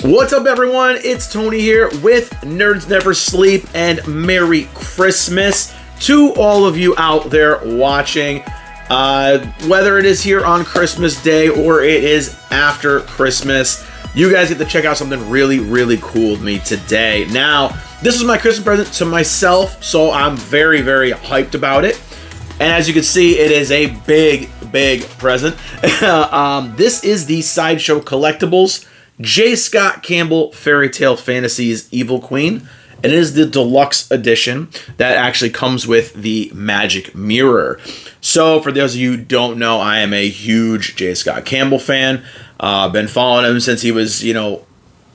What's up, everyone? It's Tony here with Nerds Never Sleep, and Merry Christmas to all of you out there watching. Whether it is here on Christmas Day or it is after Christmas, you guys get to check out something really, really cool with me today. Now, this is my Christmas present to myself, so I'm very, very hyped about it. And as you can see, it is a big, big present. This is the Sideshow Collectibles J. Scott Campbell Fairytale Fantasies Evil Queen. It is the deluxe edition that actually comes with the magic mirror. So for those of you who don't know, I am a huge J. Scott Campbell fan. Been following him since he was,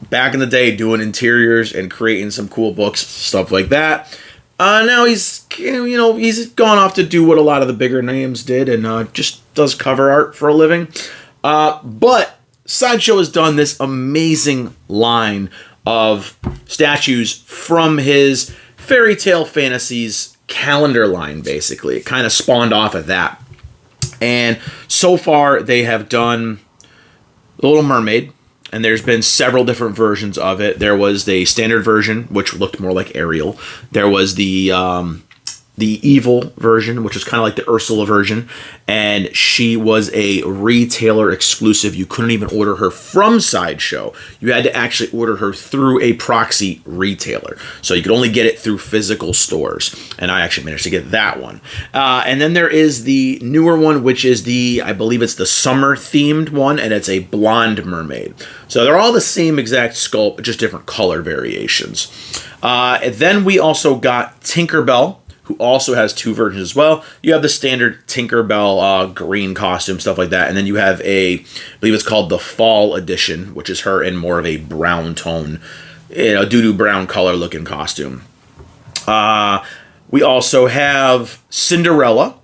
back in the day doing interiors and creating some cool books, stuff like that. Now he's gone off to do what a lot of the bigger names did and just does cover art for a living. But Sideshow has done this amazing line of statues from his Fairytale Fantasies calendar line, basically. It kind of spawned off of that. And so far, they have done The Little Mermaid, and there's been several different versions of it. There was the standard version, which looked more like Ariel. There was the evil version, which was kind of like the Ursula version, and she was a retailer exclusive. You couldn't even order her from Sideshow. You had to actually order her through a proxy retailer. So you could only get it through physical stores, and I actually managed to get that one. And then there is the newer one, which is I believe it's the summer-themed one, and it's a blonde mermaid. So they're all the same exact sculpt, just different color variations. And then we also got Tinkerbell, who also has two versions as well. You have the standard Tinkerbell green costume, stuff like that. And then you have I believe it's called the Fall Edition, which is her in more of a brown tone, doo-doo brown color looking costume. We also have Cinderella.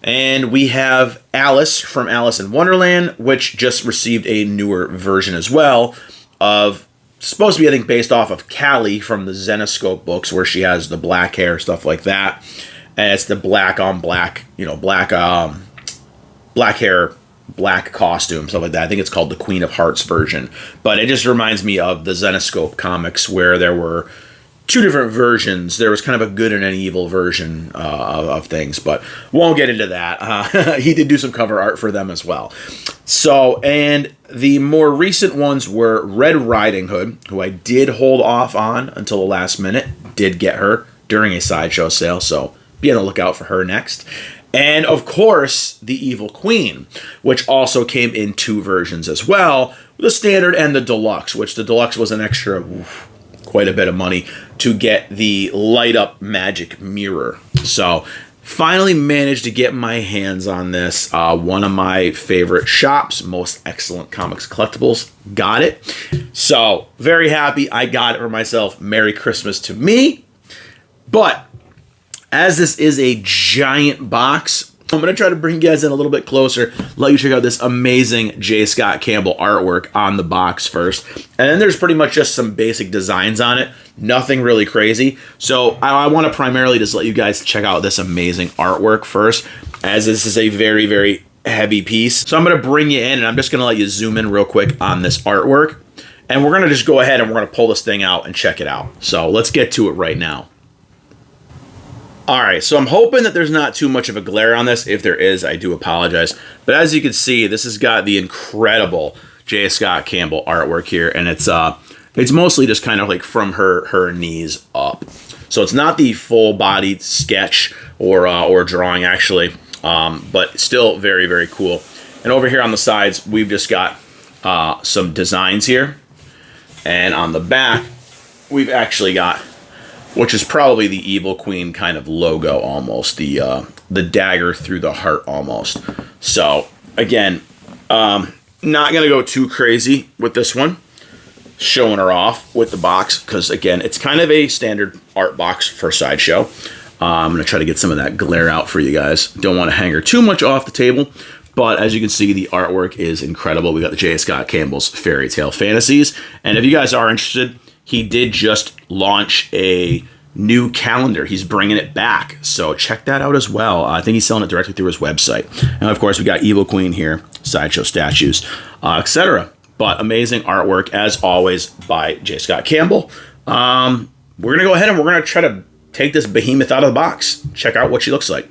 And we have Alice from Alice in Wonderland, which just received a newer version as well of, supposed to be, I think, based off of Callie from the Zenoscope books, where she has the black hair, stuff like that. And it's the black on black, black hair, black costume, stuff like that. I think it's called the Queen of Hearts version. But it just reminds me of the Zenoscope comics, where there were two different versions. There was kind of a good and an evil version of things, but won't get into that. He did do some cover art for them as well. So, and the more recent ones were Red Riding Hood, who I did hold off on until the last minute. Did get her during a Sideshow sale, so be on the lookout for her next. And, of course, the Evil Queen, which also came in two versions as well, the standard and the deluxe, which the deluxe was an extra quite a bit of money to get the light-up magic mirror. So, finally managed to get my hands on this. One of my favorite shops, Most Excellent Comics Collectibles, got it. So, very happy I got it for myself. Merry Christmas to me. But, as this is a giant box, I'm going to try to bring you guys in a little bit closer, let you check out this amazing J. Scott Campbell artwork on the box first. And then there's pretty much just some basic designs on it. Nothing really crazy. So I want to primarily just let you guys check out this amazing artwork first, as this is a very, very heavy piece. So I'm going to bring you in, and I'm just going to let you zoom in real quick on this artwork. And we're going to just go ahead and we're going to pull this thing out and check it out. So let's get to it right now. Alright, so I'm hoping that there's not too much of a glare on this. If there is, I do apologize. But as you can see, this has got the incredible J. Scott Campbell artwork here, and it's mostly just kind of like from her knees up. So it's not the full-bodied sketch or drawing, actually, but still very, very cool. And over here on the sides, we've just got some designs here. And on the back, we've actually got, which is probably the Evil Queen kind of logo almost, the dagger through the heart almost. So, again, not going to go too crazy with this one, showing her off with the box, because, again, it's kind of a standard art box for Sideshow. I'm going to try to get some of that glare out for you guys. Don't want to hang her too much off the table, but as you can see, the artwork is incredible. We got the J. Scott Campbell's Fairytale Fantasies, and if you guys are interested, he did just launch a new calendar. He's bringing it back, so check that out as well. I think he's selling it directly through his website. And of course, we got Evil Queen here, Sideshow statues, etc. but amazing artwork as always by J. Scott Campbell. We're gonna go ahead and we're gonna try to take this behemoth out of the box. Check out what she looks like.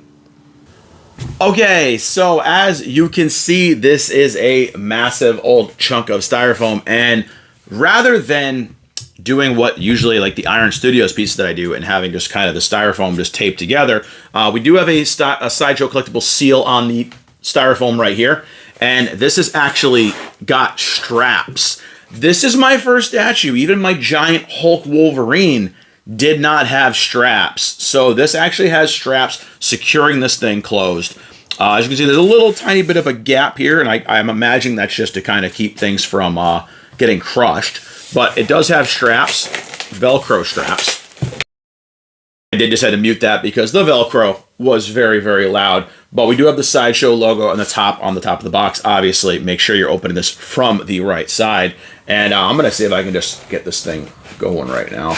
Okay, so as you can see, this is a massive old chunk of styrofoam, and rather than doing what usually like the Iron Studios piece that I do and having just kind of the styrofoam just taped together, we do have a Sideshow Collectibles seal on the styrofoam right here, and this has actually got straps. This is my first statue. Even my giant Hulk Wolverine did not have straps. So this actually has straps securing this thing closed. As you can see, there's a little tiny bit of a gap here, and I'm imagining that's just to kind of keep things from getting crushed. But it does have straps, Velcro straps. I did just had to mute that because the Velcro was very, very loud. But we do have the Sideshow logo on the top of the box. Obviously, make sure you're opening this from the right side. And I'm going to see if I can just get this thing going right now.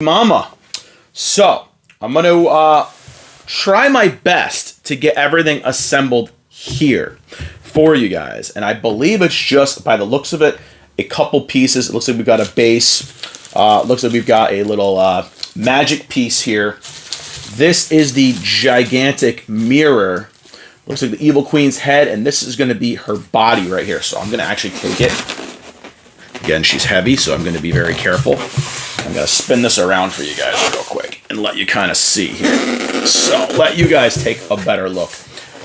Mama. So, I'm going to try my best to get everything assembled here for you guys. And I believe it's just, by the looks of it, a couple pieces. It looks like we've got a base. Looks like we've got a little magic piece here. This is the gigantic mirror. Looks like the Evil Queen's head, and this is going to be her body right here. So I'm going to actually take it. Again, she's heavy, so I'm going to be very careful. I'm going to spin this around for you guys real quick and let you kind of see here. So let you guys take a better look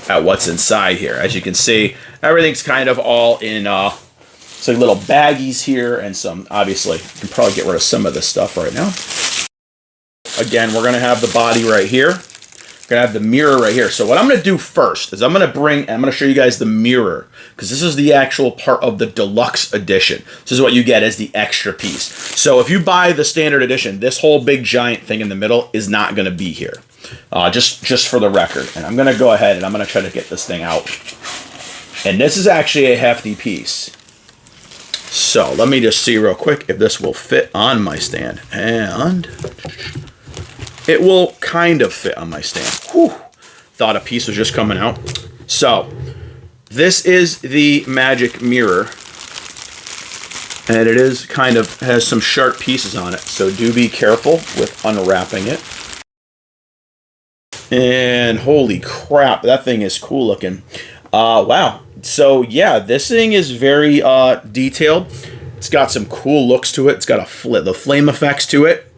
at what's inside here. As you can see, everything's kind of all in so little baggies here, and some, obviously, you can probably get rid of some of this stuff right now. Again, we're going to have the body right here. We're going to have the mirror right here. So what I'm going to do first is I'm going to show you guys the mirror, because this is the actual part of the deluxe edition. This is what you get as the extra piece. So if you buy the standard edition, this whole big giant thing in the middle is not going to be here. Just for the record. And I'm going to go ahead and I'm going to try to get this thing out. And this is actually a hefty piece. So let me just see real quick if this will fit on my stand. And it will kind of fit on my stand. Whew. Thought a piece was just coming out. So this is the magic mirror. And it is kind of has some sharp pieces on it. So do be careful with unwrapping it. And holy crap, that thing is cool looking. Wow. So yeah, this thing is very detailed. It's got some cool looks to it. It's got the flame effects to it.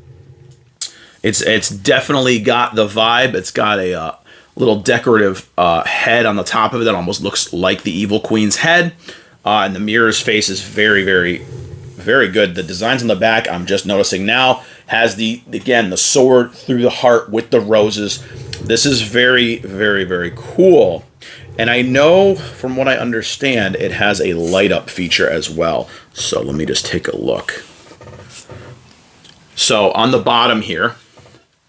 It's definitely got the vibe. It's got a little decorative head on the top of it that almost looks like the Evil Queen's head. And the mirror's face is very, very, very good. The designs on the back, I'm just noticing now, has the sword through the heart with the roses. This is very, very, very cool. And I know, from what I understand, it has a light up feature as well. So let me just take a look. So on the bottom here,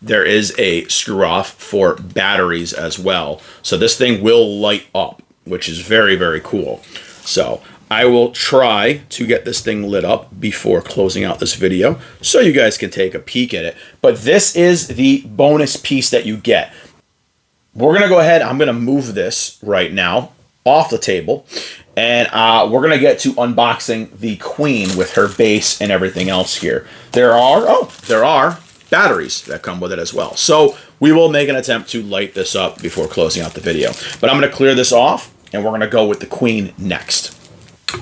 there is a screw off for batteries as well. So this thing will light up, which is very, very cool. So I will try to get this thing lit up before closing out this video so you guys can take a peek at it. But this is the bonus piece that you get. We're going to go ahead. I'm going to move this right now off the table. And we're going to get to unboxing the Queen with her base and everything else here. There are batteries that come with it as well. So we will make an attempt to light this up before closing out the video. But I'm going to clear this off, and we're going to go with the Queen next.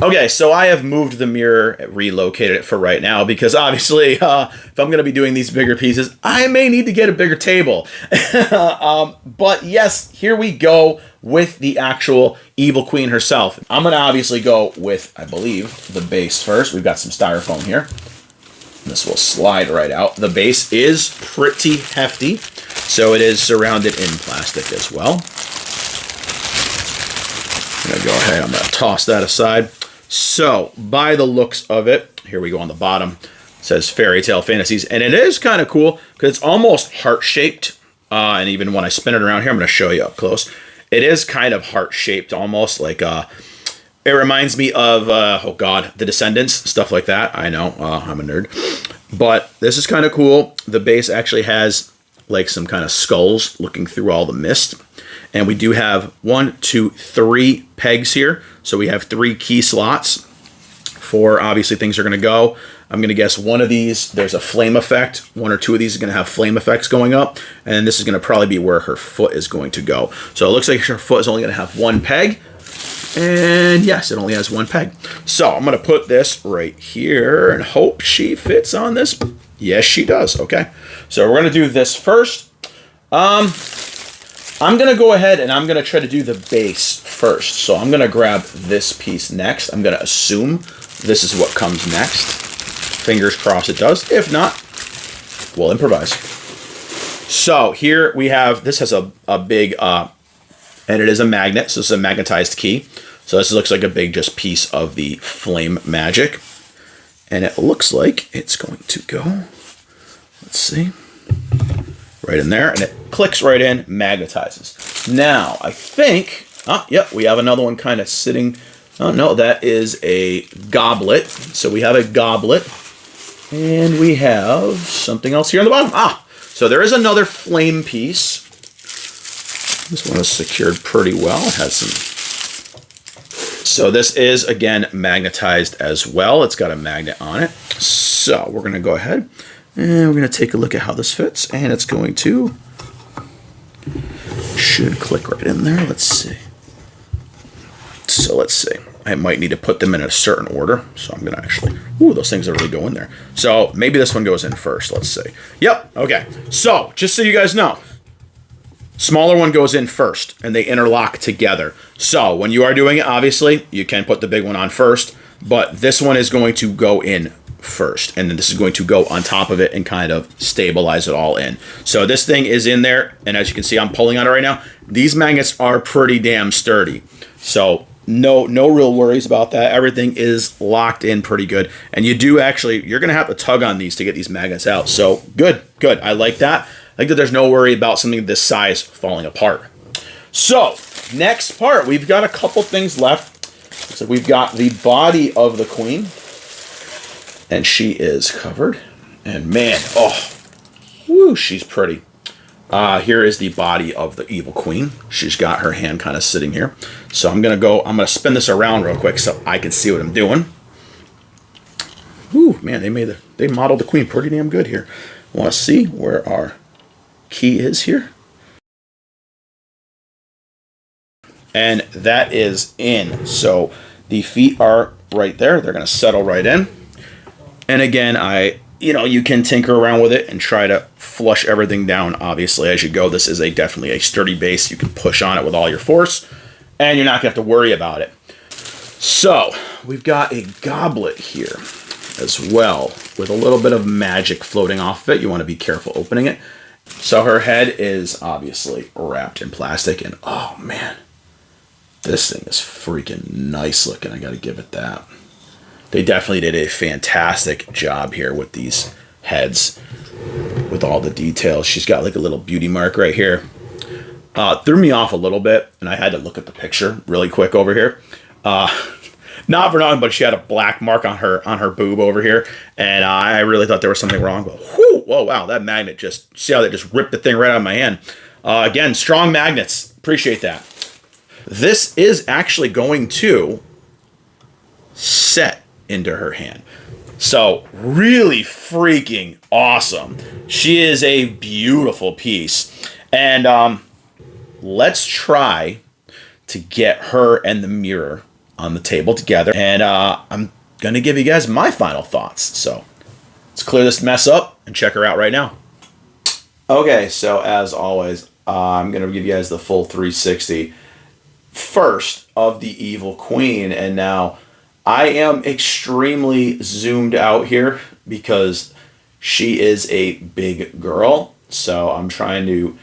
Okay, so I have moved the mirror, relocated it for right now, because obviously, if I'm going to be doing these bigger pieces, I may need to get a bigger table. But yes, here we go with the actual Evil Queen herself. I'm going to obviously go with, I believe, the base first. We've got some styrofoam here. This will slide right out. The base is pretty hefty, so it is surrounded in plastic as well. I'm going to go ahead, I'm going to toss that aside. So, by the looks of it, here we go on the bottom. It says Fairytale Fantasies, and it is kind of cool because it's almost heart-shaped. And even when I spin it around here, I'm going to show you up close. It is kind of heart-shaped, almost like it reminds me of, oh god, The Descendants, stuff like that. I know, I'm a nerd. But this is kind of cool. The base actually has like some kind of skulls looking through all the mist. And we do have 1, 2, 3 pegs here. So we have 3 key slots for obviously things are going to go. I'm going to guess one of these, there's a flame effect. 1 or 2 of these are going to have flame effects going up. And this is going to probably be where her foot is going to go. So it looks like her foot is only going to have 1 peg. And yes, it only has 1 peg. So I'm going to put this right here and hope she fits on this. Yes, she does. Okay. So we're going to do this first. I'm going to go ahead and I'm going to try to do the base first. So I'm going to grab this piece next. I'm going to assume this is what comes next. Fingers crossed it does. If not, we'll improvise. So here we have, this has a big, and it is a magnet. So this is a magnetized key. So this looks like a big just piece of the flame magic. And it looks like it's going to go, let's see, right in there. And it clicks right in, magnetizes. Now, I think, yep, we have another one kind of sitting. Oh, no, that is a goblet. So we have a goblet. And we have something else here on the bottom. So there is another flame piece. This one is secured pretty well. It has some. So this is, again, magnetized as well. It's got a magnet on it. So we're going to go ahead and we're going to take a look at how this fits. And it's going to, should click right in there. Let's see. So let's see. I might need to put them in a certain order. So I'm going to actually, ooh, those things are really go in there. So maybe this one goes in first. Let's see. Yep. Okay. So just so you guys know, smaller one goes in first and they interlock together. So when you are doing it, obviously you can put the big one on first, but this one is going to go in first. And then this is going to go on top of it and kind of stabilize it all in. So this thing is in there. And as you can see, I'm pulling on it right now. These magnets are pretty damn sturdy. So no real worries about that. Everything is locked in pretty good. And you do actually, you're going to have to tug on these to get these magnets out. So good. I like that. I think that there's no worry about something this size falling apart. So next part, we've got a couple things left. So we've got the body of the queen. And she is covered. And man, oh, whoo, she's pretty. Here is the body of the evil queen. She's got her hand kind of sitting here. So I'm going to spin this around real quick so I can see what I'm doing. Ooh, man, they modeled the queen pretty damn good here. I want to see where our key is here. And that is in. So the feet are right there. They're going to settle right in. And again, you can tinker around with it and try to flush everything down, obviously, as you go. This is definitely a sturdy base. You can push on it with all your force, and you're not going to have to worry about it. So we've got a goblet here as well with a little bit of magic floating off of it. You want to be careful opening it. So her head is obviously wrapped in plastic, and oh, man, this thing is freaking nice looking. I got to give it that. They definitely did a fantastic job here with these heads, with all the details. She's got like a little beauty mark right here. Threw me off a little bit, and I had to look at the picture really quick over here. Not for nothing, but she had a black mark on her boob over here, and I really thought there was something wrong. But whoa, wow, that magnet see how they just ripped the thing right out of my hand. Again, strong magnets. Appreciate that. This is actually going to set into her hand. So really freaking awesome. She is a beautiful piece. And let's try to get her and the mirror on the table together. And I'm going to give you guys my final thoughts. So let's clear this mess up and check her out right now. Okay, so as always, I'm going to give you guys the full 360 first of the Evil Queen. And now I am extremely zoomed out here because she is a big girl. So I'm trying to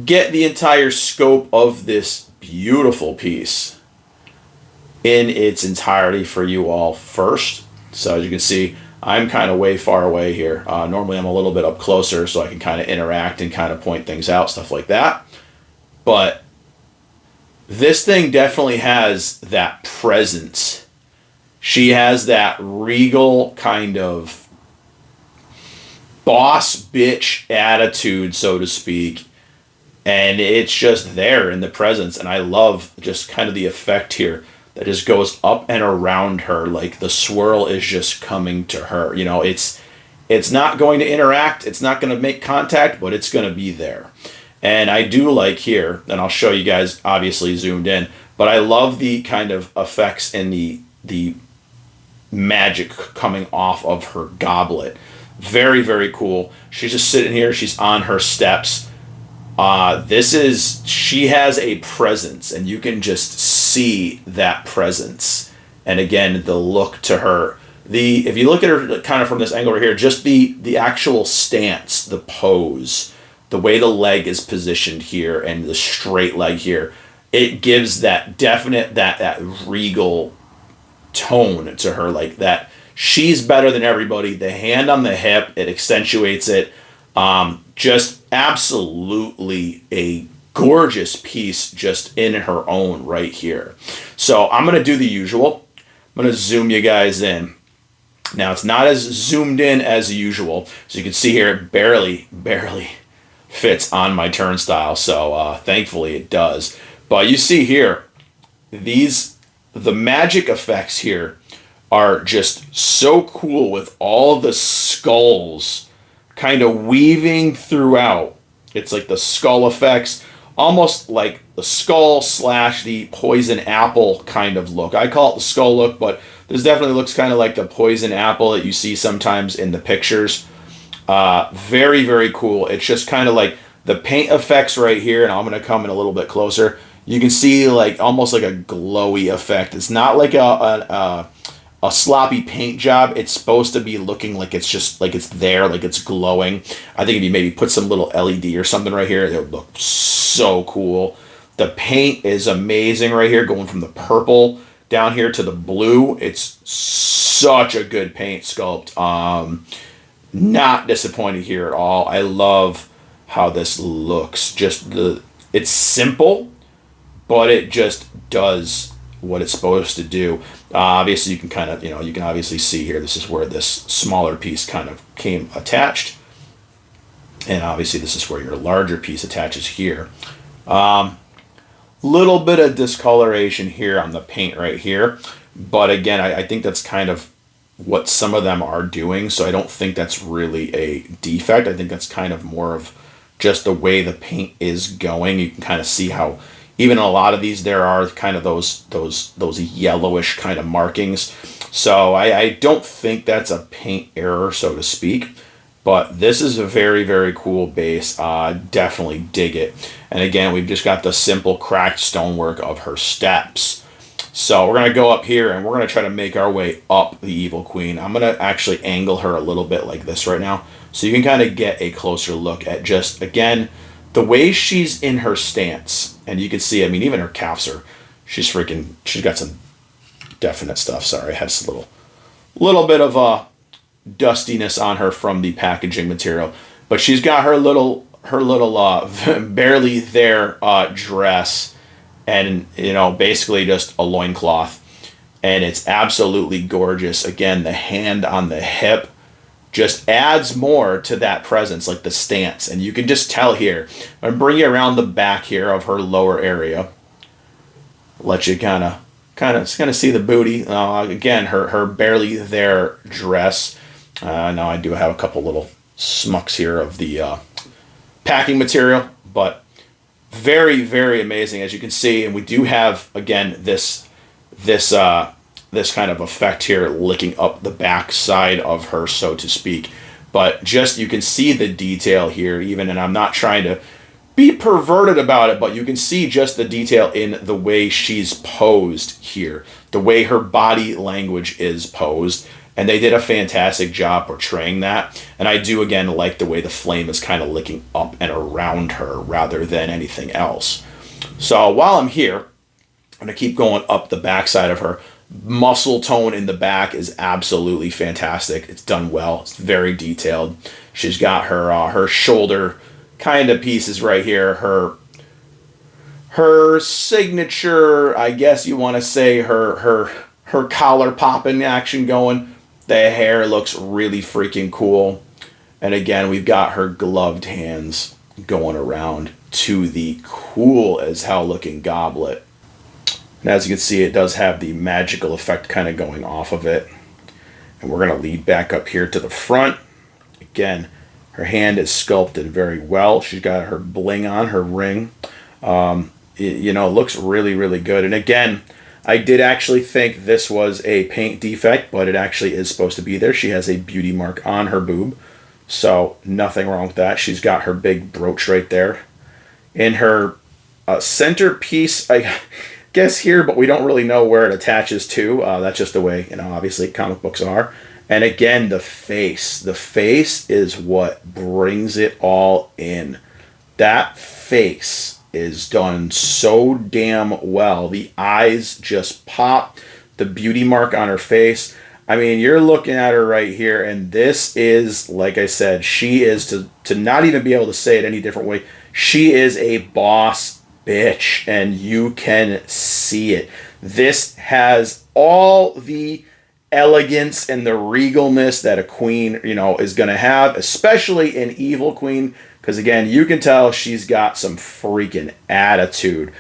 get the entire scope of this beautiful piece in its entirety for you all first. So as you can see, I'm kind of way far away here. Normally I'm a little bit up closer so I can kind of interact and kind of point things out, stuff like that. But this thing definitely has that presence. She has that regal kind of boss bitch attitude, so to speak. And it's just there in the presence. And I love just kind of the effect here that just goes up and around her. Like the swirl is just coming to her. You know, it's not going to interact. It's not going to make contact, but it's going to be there. And I do like here, and I'll show you guys obviously zoomed in, but I love the kind of effects and the magic coming off of her goblet. Very, very cool. She's just sitting here. She's on her steps. She has a presence, and you can just see that presence. And again, the look to her. If you look at her kind of from this angle right here, just the actual stance, the pose, the way the leg is positioned here and the straight leg here, it gives that definite, that regal tone to her, like that she's better than everybody. The hand on the hip, it accentuates it. Just absolutely a gorgeous piece just in her own right here. So I'm going to do the usual. I'm going to zoom you guys in. Now it's not as zoomed in as usual. So you can see here it barely fits on my turnstile. So thankfully it does. But you see here, the magic effects here are just so cool with all the skulls kind of weaving throughout. It's like the skull effects, almost like the skull / the poison apple kind of look. I call it the skull look, but this definitely looks kind of like the poison apple that you see sometimes in the pictures. Very, very cool. It's just kind of like the paint effects right here, and I'm going to come in a little bit closer. You can see like almost like a glowy effect. It's not like a sloppy paint job. It's supposed to be looking like it's just like it's there, like it's glowing. I think if you maybe put some little LED or something right here, it would look so cool. The paint is amazing right here, going from the purple down here to the blue. It's such a good paint sculpt. Not disappointed here at all. I love how this looks. It's simple, but it just does what it's supposed to do. Obviously, you can obviously see here, this is where this smaller piece kind of came attached. And obviously, this is where your larger piece attaches here. Little bit of discoloration here on the paint right here. But again, I think that's kind of what some of them are doing. So I don't think that's really a defect. I think that's kind of more of just the way the paint is going. You can kind of see how even a lot of these, there are kind of those yellowish kind of markings. So I don't think that's a paint error, so to speak. But this is a very, very cool base. Definitely dig it. And again, we've just got the simple cracked stonework of her steps. So we're going to go up here and we're going to try to make our way up the Evil Queen. I'm going to actually angle her a little bit like this right now, so you can kind of get a closer look at just, again, the way she's in her stance. And you can see, I mean, even her calves she's got some definite stuff. Sorry, I had just a little bit of dustiness on her from the packaging material. But she's got her little barely there dress, and, you know, basically just a loincloth. And it's absolutely gorgeous. Again, the hand on the hip just adds more to that presence, like the stance. And you can just tell here. I'm going to bring you around the back here of her lower area. Let you kind of see the booty. Again, her barely there dress. Now I do have a couple little smucks here of the packing material, but very, very amazing, as you can see. And we do have, again, this kind of effect here licking up the back side of her, so to speak. But just, you can see the detail here even, and I'm not trying to be perverted about it, but you can see just the detail in the way she's posed here, the way her body language is posed, and they did a fantastic job portraying that. And I do, again, like the way the flame is kind of licking up and around her rather than anything else. So while I'm here, I'm going to keep going up the backside of her. Muscle tone in the back is absolutely fantastic. It's done well. It's very detailed. She's got her shoulder kind of pieces right here. Her signature, I guess you want to say, her collar popping action going. The hair looks really freaking cool. And again, we've got her gloved hands going around. to the cool as hell looking goblet. And as you can see, it does have the magical effect kind of going off of it. And we're going to lead back up here to the front. Again, her hand is sculpted very well. She's got her bling on, her ring. It looks really, really good. And again, I did actually think this was a paint defect, but it actually is supposed to be there. She has a beauty mark on her boob. So nothing wrong with that. She's got her big brooch right there. In her centerpiece, I guess here, but we don't really know where it attaches to. That's just the way, obviously comic books are. And again, the face. The face is what brings it all in. That face is done so damn well. The eyes just pop. The beauty mark on her face. I mean, you're looking at her right here, and this is, like I said, she is, to not even be able to say it any different way, she is a boss bitch, and you can see it. This has all the elegance and the regalness that a queen, is going to have, especially in Evil Queen, because again, you can tell she's got some freaking attitude.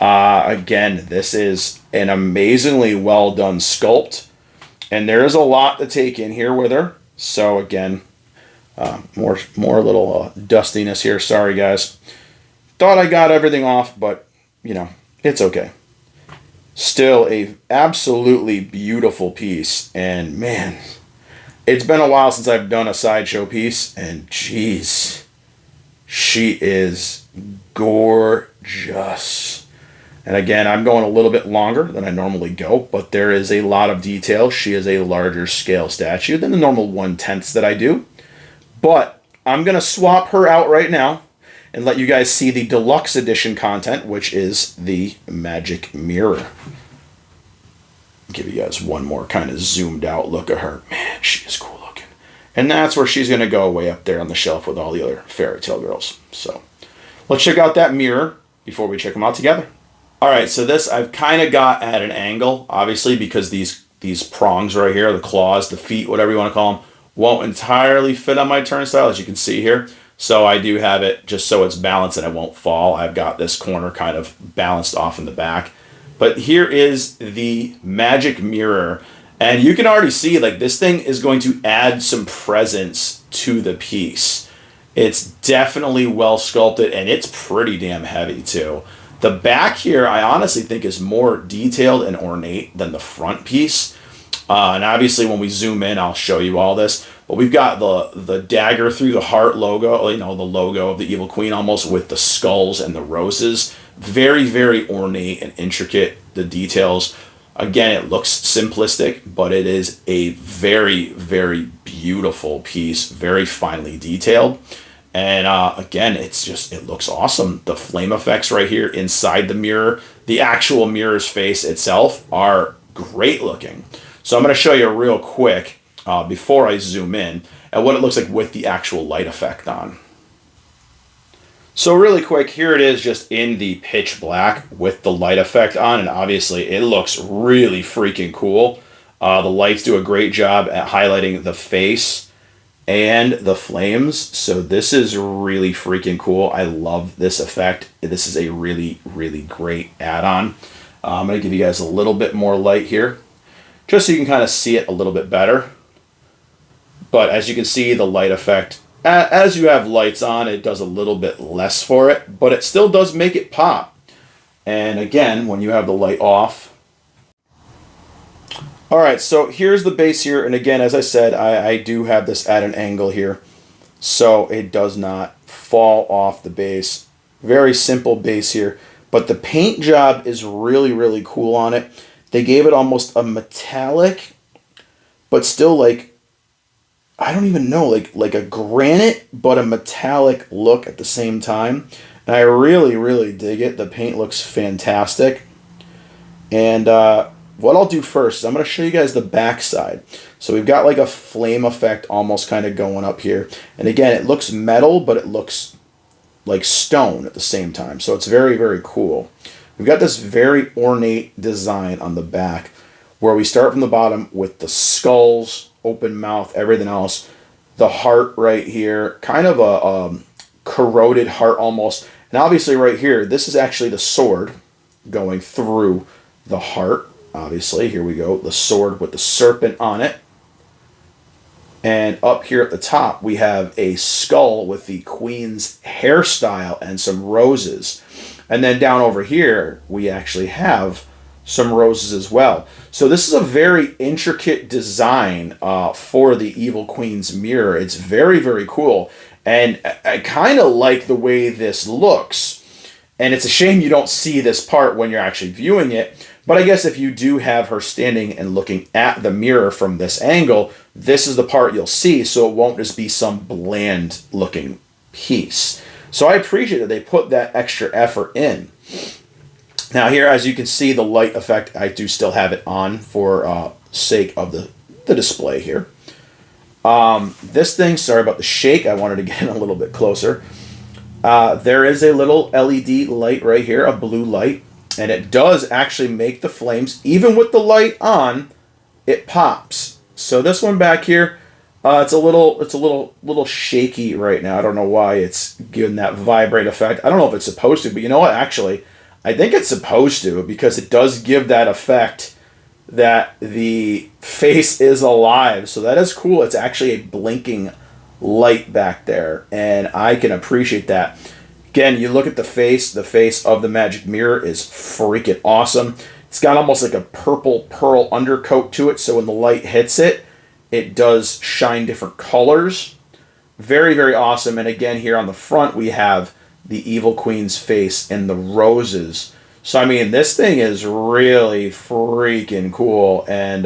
Again, this is an amazingly well done sculpt. And there is a lot to take in here with her. So again, more little dustiness here. Sorry, guys. Thought I got everything off, but, it's okay. Still a absolutely beautiful piece. And, man, it's been a while since I've done a Sideshow piece. And, jeez, she is gorgeous. And again, I'm going a little bit longer than I normally go, but there is a lot of detail. She is a larger scale statue than the normal 1/10 that I do. But I'm going to swap her out right now and let you guys see the deluxe edition content, which is the magic mirror. Give you guys one more kind of zoomed out look at her. Man, she is cool looking. And that's where she's going to go way up there on the shelf with all the other Fairytale girls. So let's check out that mirror before we check them out together. All right, so this I've kind of got at an angle, obviously, because these prongs right here, the claws, the feet, whatever you want to call them, won't entirely fit on my turnstile, as you can see here. So I do have it just so it's balanced and it won't fall. I've got this corner kind of balanced off in the back. But here is the magic mirror. And you can already see, like, this thing is going to add some presence to the piece. It's definitely well sculpted, and it's pretty damn heavy, too. The back here, I honestly think, is more detailed and ornate than the front piece. And obviously, when we zoom in, I'll show you all this. But we've got the dagger through the heart logo, the logo of the Evil Queen, almost with the skulls and the roses. Very, very ornate and intricate, the details. Again, it looks simplistic, but it is a very, very beautiful piece, very finely detailed. And again, it looks awesome. The flame effects right here inside the mirror, the actual mirror's face itself are great looking. So I'm going to show you real quick before I zoom in at what it looks like with the actual light effect on. So really quick, here it is just in the pitch black with the light effect on, and obviously it looks really freaking cool. The lights do a great job at highlighting the face and the flames, so this is really freaking cool. I love this effect. This is a really, really great add-on. I'm going to give you guys a little bit more light here, just so you can kind of see it a little bit better. But as you can see, the light effect, as you have lights on, it does a little bit less for it, but it still does make it pop. And again, when you have the light off. All right, so here's the base here. And again, as I said, I do have this at an angle here, so it does not fall off the base. Very simple base here. But the paint job is really, really cool on it. They gave it almost a metallic, but still like, I don't even know, like a granite, but a metallic look at the same time. And I really, really dig it. The paint looks fantastic. And what I'll do first is I'm going to show you guys the back side. So we've got like a flame effect almost kind of going up here. And again, it looks metal, but it looks like stone at the same time. So it's very, very cool. We've got this very ornate design on the back where we start from the bottom with the skulls, open mouth, everything else. The heart right here, kind of a corroded heart almost. And And obviously right here, this is actually the sword going through the heart. Obviously, here we go, the sword with the serpent on it. And up here at the top, we have a skull with the queen's hairstyle and some roses. And then down over here, we actually have some roses as well. So this is a very intricate design for the Evil Queen's mirror. It's very, very cool. And I kind of like the way this looks. And it's a shame you don't see this part when you're actually viewing it. But I guess if you do have her standing and looking at the mirror from this angle, this is the part you'll see, so it won't just be some bland looking piece. So I appreciate that they put that extra effort in. Now here, as you can see, the light effect, I do still have it on for sake of the display here. This thing, sorry about the shake, I wanted to get in a little bit closer. There is a little LED light right here, a blue light. And it does actually make the flames, even with the light on, it pops. So this one back here, it's a little shaky right now. I don't know why it's giving that vibrate effect. I don't know if it's supposed to, but you know what? Actually, I think it's supposed to, because it does give that effect that the face is alive. So that is cool. It's actually a blinking light back there, and I can appreciate that. Again, you look at the face of the magic mirror is freaking awesome. It's got almost like a purple pearl undercoat to it, so when the light hits it, it does shine different colors. Very, very awesome. And again, here on the front, we have the Evil Queen's face and the roses. So, I mean, this thing is really freaking cool. And,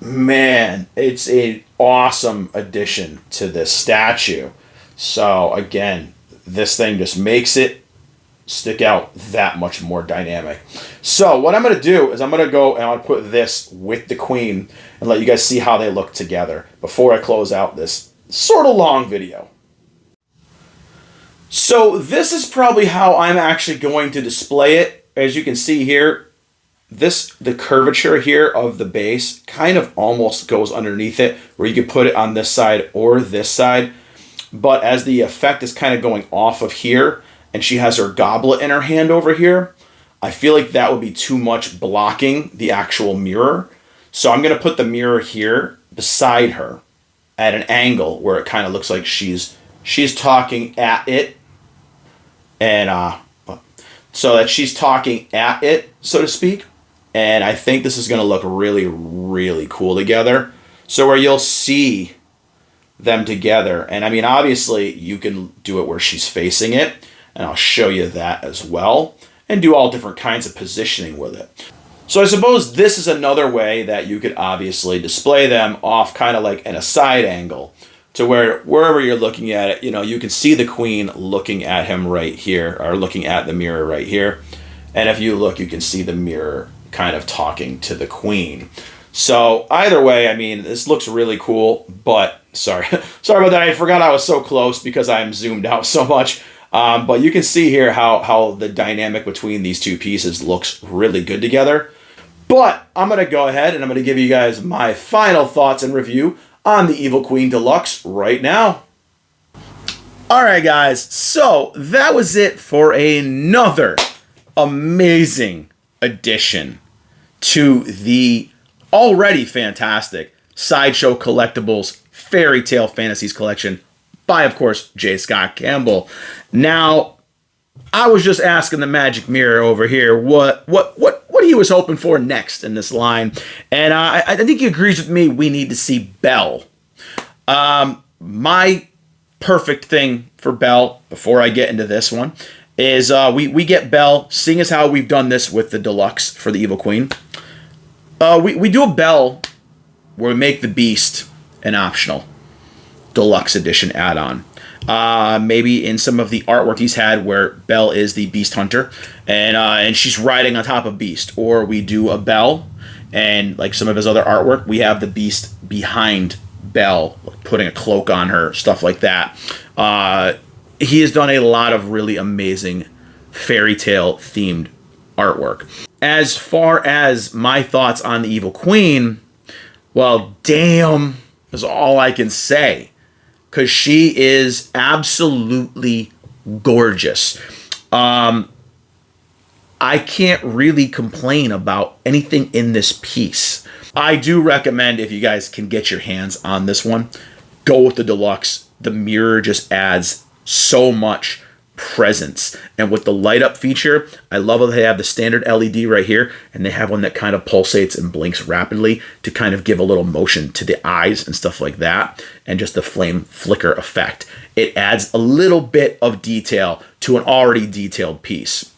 man, it's an awesome addition to this statue. So, again, this thing just makes it stick out that much more dynamic. So what I'm going to do is I'm going to go and I'm going to put this with the queen and let you guys see how they look together before I close out this sort of long video. So this is probably how I'm actually going to display it. As you can see here, the curvature here of the base kind of almost goes underneath it, where you could put it on this side or this side. But as the effect is kind of going off of here, and she has her goblet in her hand over here, I feel like that would be too much blocking the actual mirror. So I'm going to put the mirror here beside her at an angle where it kind of looks like she's talking at it. And so that she's talking at it, so to speak. And I think this is going to look really, really cool together. So where you'll see them together. And I mean, obviously you can do it where she's facing it, and I'll show you that as well, and do all different kinds of positioning with it. So I suppose this is another way that you could obviously display them off kind of like in a side angle, to where wherever you're looking at it, you know, you can see the queen looking at him right here, or looking at the mirror right here. And if you look, you can see the mirror kind of talking to the queen. So either way, I mean, this looks really cool, but sorry about that. I forgot I was so close because I'm zoomed out so much. But you can see here how the dynamic between these two pieces looks really good together. But I'm going to go ahead and I'm going to give you guys my final thoughts and review on the Evil Queen Deluxe right now. All right, guys. So that was it for another amazing addition to the already fantastic Sideshow Collectibles Fairytale Fantasies collection by, of course, J. Scott Campbell. Now, I was just asking the Magic Mirror over here what he was hoping for next in this line, and I think he agrees with me. We need to see Belle. My perfect thing for Belle, before I get into this one, is we get Belle, seeing as how we've done this with the Deluxe for the Evil Queen. We do a Belle where we make the Beast an optional Deluxe Edition add-on. Maybe in some of the artwork he's had where Belle is the Beast Hunter and she's riding on top of Beast. Or we do a Belle, and like some of his other artwork, we have the Beast behind Belle, putting a cloak on her, stuff like that. He has done a lot of really amazing Fairytale themed artwork. As far as my thoughts on the Evil Queen, well, damn is all I can say. Because she is absolutely gorgeous. I can't really complain about anything in this piece. I do recommend, if you guys can get your hands on this one, go with the deluxe. The mirror just adds so much presence. And with the light up feature, I love how they have the standard LED right here, and they have one that kind of pulsates and blinks rapidly to kind of give a little motion to the eyes and stuff like that, and just the flame flicker effect. It adds a little bit of detail to an already detailed piece.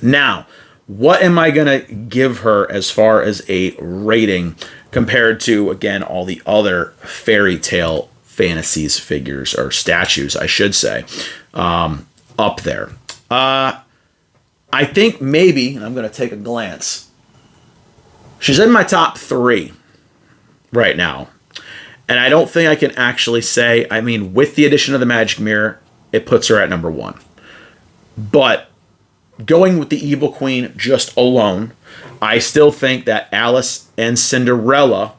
Now, what am I going to give her as far as a rating compared to, again, all the other Fairytale Fantasies figures, or statues, I should say, up there? I think maybe, and I'm going to take a glance, she's in my top 3 right now. And I don't think I can actually say, I mean, with the addition of the magic mirror, it puts her at number 1. But going with the Evil Queen just alone, I still think that Alice and Cinderella,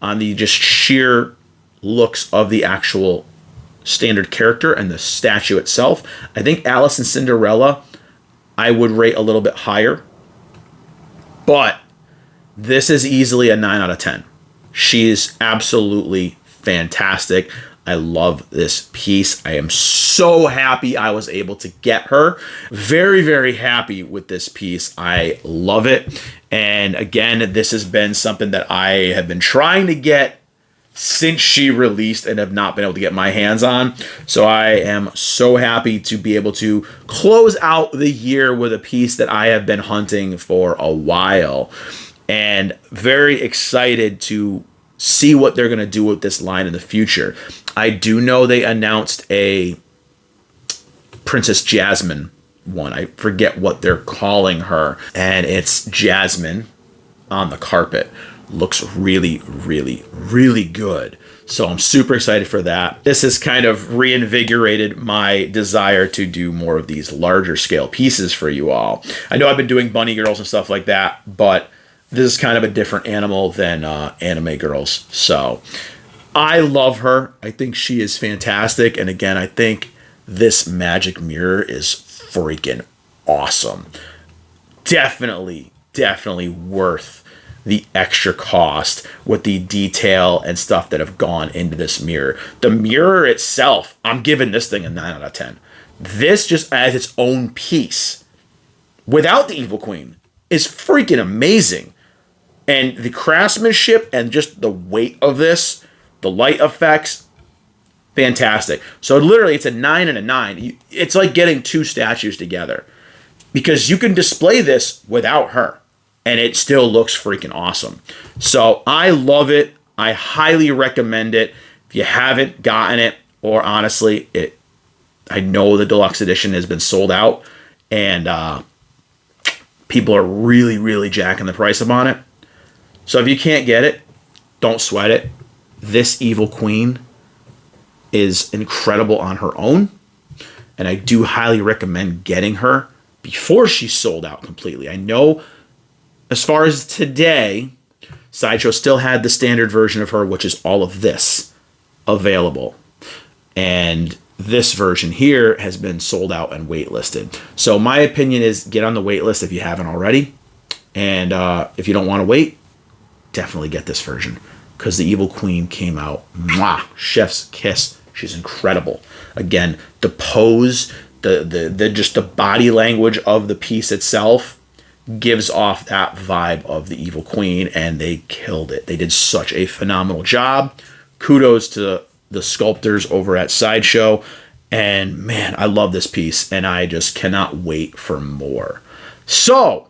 on the just sheer looks of the actual standard character and the statue itself, I think Alice and Cinderella I would rate a little bit higher. But this is easily a 9 out of 10. She is absolutely fantastic. I love this piece. I am so happy I was able to get her. Very, very happy with this piece. I love it. And again, this has been something that I have been trying to get since she released and have not been able to get my hands on. So I am so happy to be able to close out the year with a piece that I have been hunting for a while. And very excited to see what they're going to do with this line in the future. I do know they announced a Princess Jasmine one. I forget what they're calling her. And it's Jasmine on the carpet. Looks really, really, really good. So I'm super excited for that. This has kind of reinvigorated my desire to do more of these larger scale pieces for you all. I know I've been doing bunny girls and stuff like that, but this is kind of a different animal than anime girls. So I love her. I think she is fantastic. And again, I think this magic mirror is freaking awesome. Definitely, definitely worth the extra cost with the detail and stuff that have gone into this mirror. The mirror itself, I'm giving this thing a 9 out of 10. This just as its own piece, without the Evil Queen, is freaking amazing. And the craftsmanship and just the weight of this, the light effects, fantastic. So literally it's a 9 and a 9. It's like getting 2 statues together, because you can display this without her and it still looks freaking awesome. So I love it. I highly recommend it. If you haven't gotten it, or honestly, I know the deluxe edition has been sold out and people are really, really jacking the price up on it. So if you can't get it, don't sweat it. This Evil Queen is incredible on her own, and I do highly recommend getting her before she's sold out completely. I know as far as today, Sideshow still had the standard version of her, which is all of this available. And this version here has been sold out and waitlisted. So my opinion is get on the wait list if you haven't already. And if you don't want to wait, definitely get this version, because the Evil Queen came out, mwah, chef's kiss. She's incredible. Again, the pose, the just the body language of the piece itself gives off that vibe of the Evil Queen, and they killed it. They did such a phenomenal job. Kudos to the sculptors over at Sideshow. And man, I love this piece, and I just cannot wait for more. So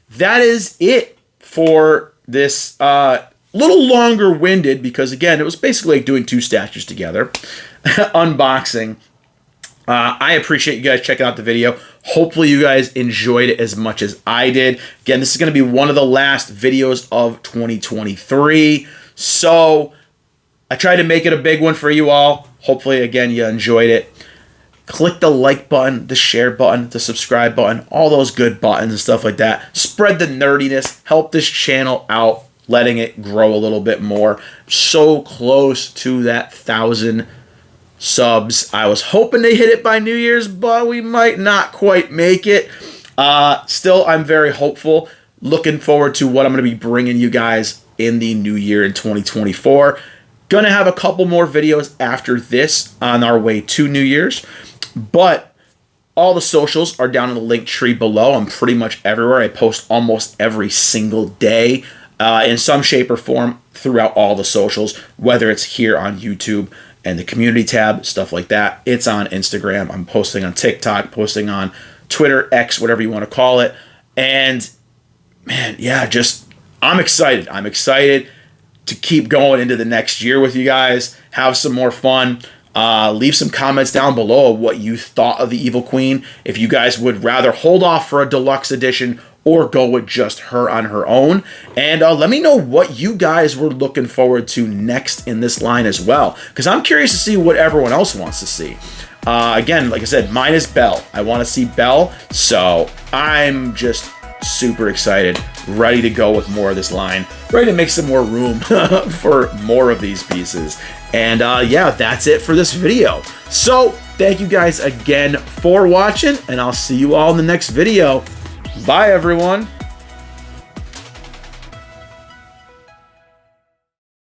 that is it for this little longer winded, because again, it was basically like doing 2 statues together unboxing. I appreciate you guys checking out the video. Hopefully you guys enjoyed it as much as I did. Again, this is going to be one of the last videos of 2023. So I tried to make it a big one for you all. Hopefully, again, you enjoyed it. Click the like button, the share button, the subscribe button, all those good buttons and stuff like that. Spread the nerdiness. Help this channel out, letting it grow a little bit more. So close to that 1,000 subs. I was hoping to hit it by New Year's, but we might not quite make it. Still, I'm very hopeful. Looking forward to what I'm going to be bringing you guys in the new year in 2024. Gonna have a couple more videos after this on our way to New Year's, but all the socials are down in the link tree below. I'm pretty much everywhere. I post almost every single day in some shape or form throughout all the socials, whether it's here on YouTube and the community tab, stuff like that. It's on Instagram. I'm posting on TikTok, posting on Twitter, X, whatever you want to call it. And man, yeah, I'm excited. I'm excited to keep going into the next year with you guys, have some more fun. Leave some comments down below of what you thought of the Evil Queen. If you guys would rather hold off for a deluxe edition or go with just her on her own. And let me know what you guys were looking forward to next in this line as well, because I'm curious to see what everyone else wants to see. Again, like I said, mine is Belle. I want to see Belle, so I'm just super excited, ready to go with more of this line, ready to make some more room for more of these pieces. And yeah, that's it for this video. So thank you guys again for watching, and I'll see you all in the next video. Bye, everyone.